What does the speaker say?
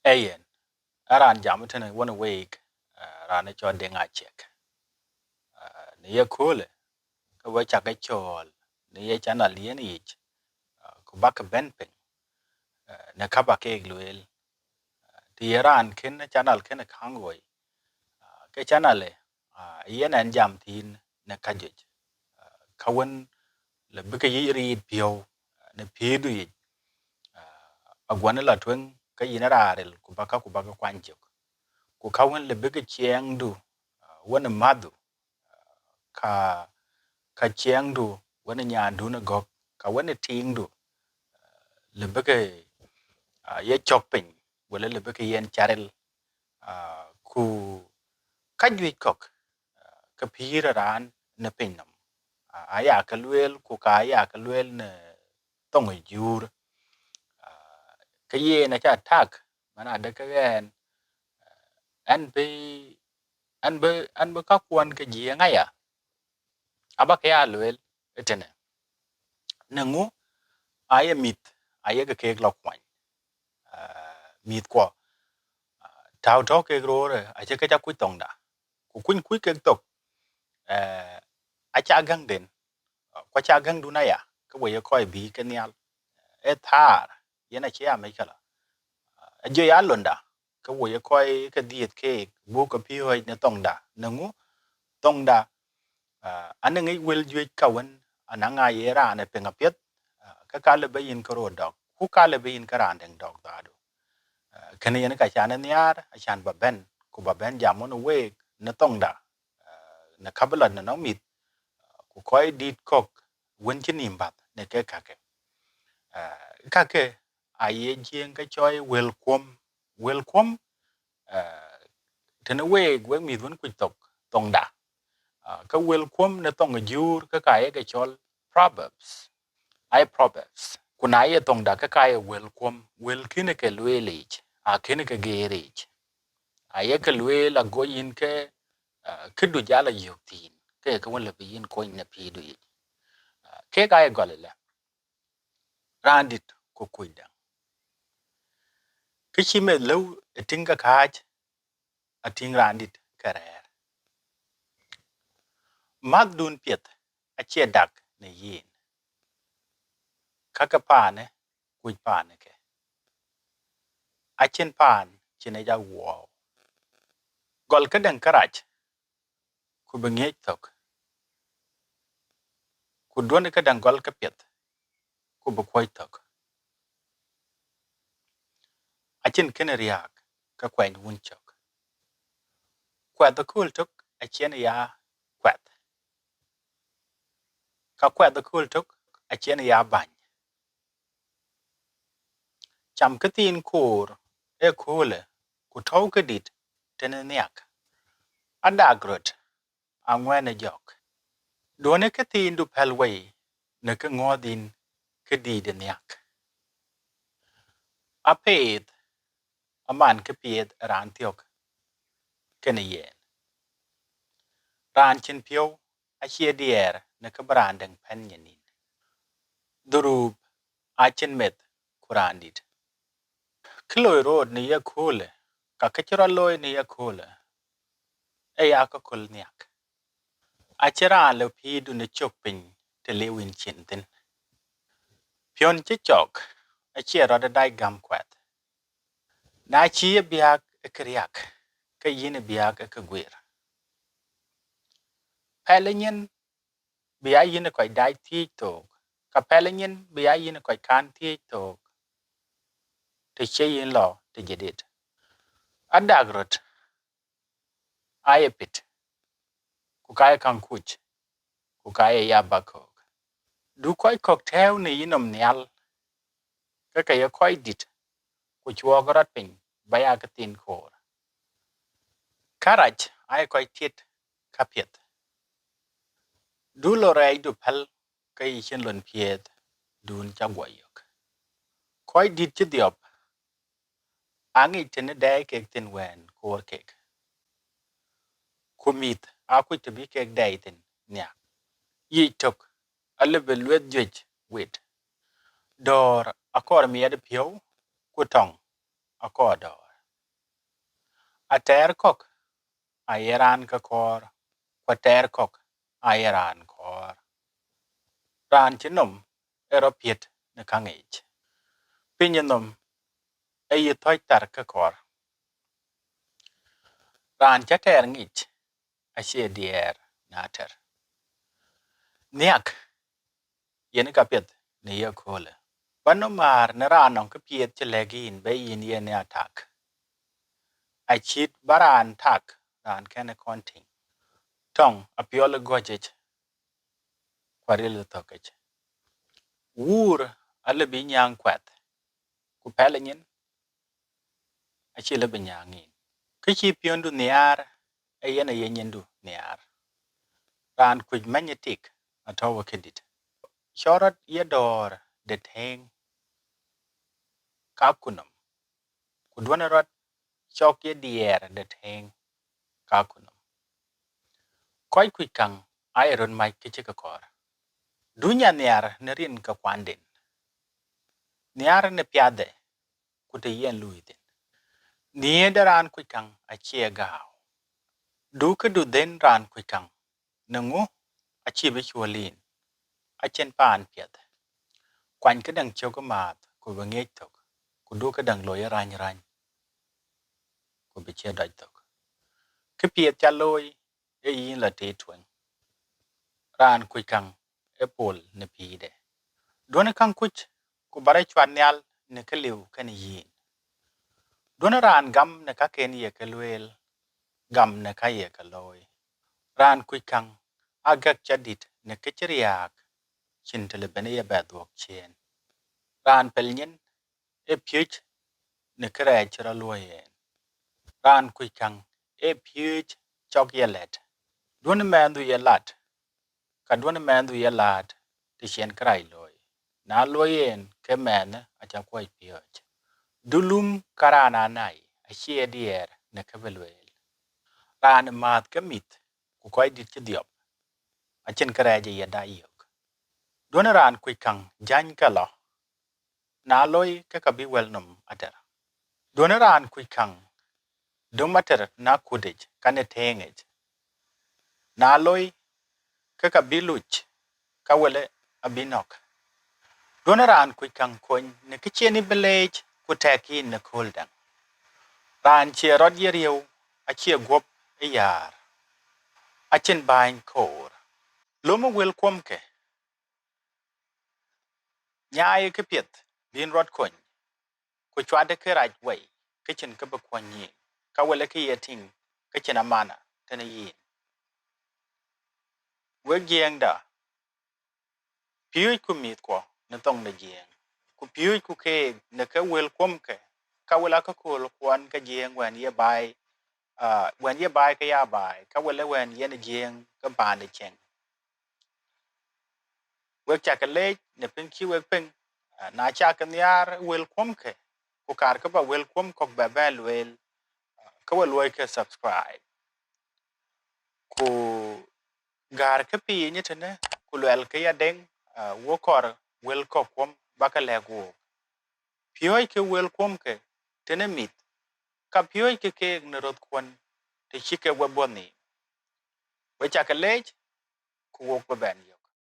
Ayen, aran jamten one week, ran a cho ding a check. Near cool, a watch a gachol, near channel lien each, kubaka benping, nakaba keg luel. The Iran kin channel kin a kangway, ke channel, yen and jam tin, na kajit. Kawan, le bika yi read pio, ne pidu it, a guanella twin, kayinararel, kubaka quanjuk. Ku kawan le bika chiang do, one a madu, ka ka chiang du wana nya du na gok ka wana ting du le beke ye chok pin wala le beke yen charel ku ka jwi kok ka phira ran na pin nam aya ka luel ku ka aya ka luel na tong jur ka ye na cha tak mana da ka gen an be an be ka kwan ka ji nga ya aba ka ya luel etene nangu aya mit aya ka ke lo kwan mit ko tao đó cái rồi à chứ cái chắc cuối tuần đã của cuối cái tục à cha gang đến qua cha gang đu này à cái vậy coi bị cái này et thar vậy là chị mấy cái là à giờ ya luôn đã cái vậy coi cái diet cái bu cái phiêu hay nó tông đã anh ấy will duy cầu anh anh ấy ra này bên apet cái cá lê bay in cái rồi đọc khu cá lê bay in cái ran đằng đọc đó cái này nó cái chán này à chán bà ben jamon we na tông đã na kabla na no mit ku koy dit kok wen chi nim bat ne ke ka ke a ye jien ka choy welcome tene we mi dun ku tok tong da ka welcome na tong jur ka ye chol proverbs ai proverbs kuna ye tong da ka ye welcome wel kine ke lwelich a kine ke gerich a ye ke lwela go yin ke kidu jala yuktin ke ka wala bi yin ko na pi du ke ga golele randit ko kuida kichi me low tinga kaj a ting randit karer magdun piet a che dak ne yin kaka pane kuj pane ke a chen pan chene ja wo gol ka den karach ku bengi tok ku don ka den gol ka piet ku bu koy tok a chen ken riak ka kwen wun chok kwa da kul tok a chen ya kwat ka kwa da kul tok a chen ya ban cham ka tin kur e kule ku thau ka dit tene niak adagrot angwene jok done ka tin du pelway ne ka ngodin ka di de niak apet aman ka piet ran tiok kene yen ran chen pio a chia dier ne ka brandeng pen yenin durub a chen met kurandit kloy road ne ya kule ka kachira loy ne ya kule e ya ka kul niak achira le pi du ne chok pin te lewin chintin pion chi chok achira da dai gam kwat na chi biak e kriak ka yin biak e ka gwir pelenyen bia yin ko dai ti to ka pelenyen bia yin ko kan ti to te che yin lo te jedit adagrot ayepit ku kai kan kuch ku kai ya bakok du koy cocktail ni yinom nyal ka ka ya koy dit ku chwo gorat pin baya ka tin kor karach ay koy tit kapiet du lo ray du pal ka yi chen lon piet dun cha gwayo koy dit chi diop angi tin de ke tin wen kor kek kumit a ku te bi kek dai tin nya yi tok ale belwet jej wit dor akor miede piu kutong akor dor ater kok ayeran ka kor kwater kok ayeran kor ran chinom ero piet ne kangich pinyenom eye toy tar ka kor ran chater ngich ashe dier nater niak yen ka piet ne ye kole pano mar ne ran on ka piet chelegin be yin ye ne attack achit baran tak ran kene konting tong apiole gojech kwaril tokech wur ale bi nyang kwat ku pelenyin achile bi nyangin kichi piondu niar eyene yenyendu niar ran kuj manyetik atawa kedit shorot yedor de teng kakunum kudwana rot chok ye dier de teng kakunum koy kuj kang airon mai kichi ka kor dunya niar nerin ka kwanden niar ne piade kute yen luitin niede ran kuj kang achie gao duke du den ran kuj kang nangu achi be chuolin achen pan piet kwany ke dang chogo mat ku be ngej tok ku du ke dang loy rany rany ku be che doj tok ke piet cha loy e yin la te twen ran kuj kang e pol ne pide dona kang kuj ku bare chwan nyal ne ke liu ke ni yin dona ran gam ne ka ken ye ke lwel gam ne ka ye ke loy ran kuj kang agak chadit ne ke chriak chin tele bene ye badwok chen ran pelnyen e pyech ne kre chra loyen ran kuj kang e pyech chok ye let don mendu ye lat ka don mendu ye lat ti chen krai loy na loyen ke men a cha kwai pyech dulum karana nai a chie dier ne ke belwel ran mat ke mit ku koy dit che diop a chen kre je ye da yok don ran kuj kang jan ka lo na loy ke ka bi wel num ater don ran kuj kang dung mater na kudej kane tengej na loy ke ka bi luch ka wele abinok don ran kuj kang kon ne ke cheni belej ku tekin ne koldan ran che rod ye riu a che gop e yar a chen bain kor lomo wel komke nyaay ke piet bin rod kon ku chwade ke raj wei ke chen ke be konyi ka wele ke yeting ke chen amana tene yin we gieng da piu ku mit ko ne tong de gieng ku piu ku ke ne ke wel komke ka wela ka kol kwan ka gieng wen ye bai wen ye bai ka ya bai ka wele wen ye ne gieng ka ban de chen we cha ka le ne pin ki we pin na cha ka nyar wel komke ku kar ka ba wel kom ko ba bel wel ka wel we ka subscribe ku gar ka pi ni tene ku lel ka ya den wo kor wel ko kom ba ka le go pioi ke wel kom ke tene mit ka pioi ke ne rot kon te chike we boni we cha ka le ku wo ba ben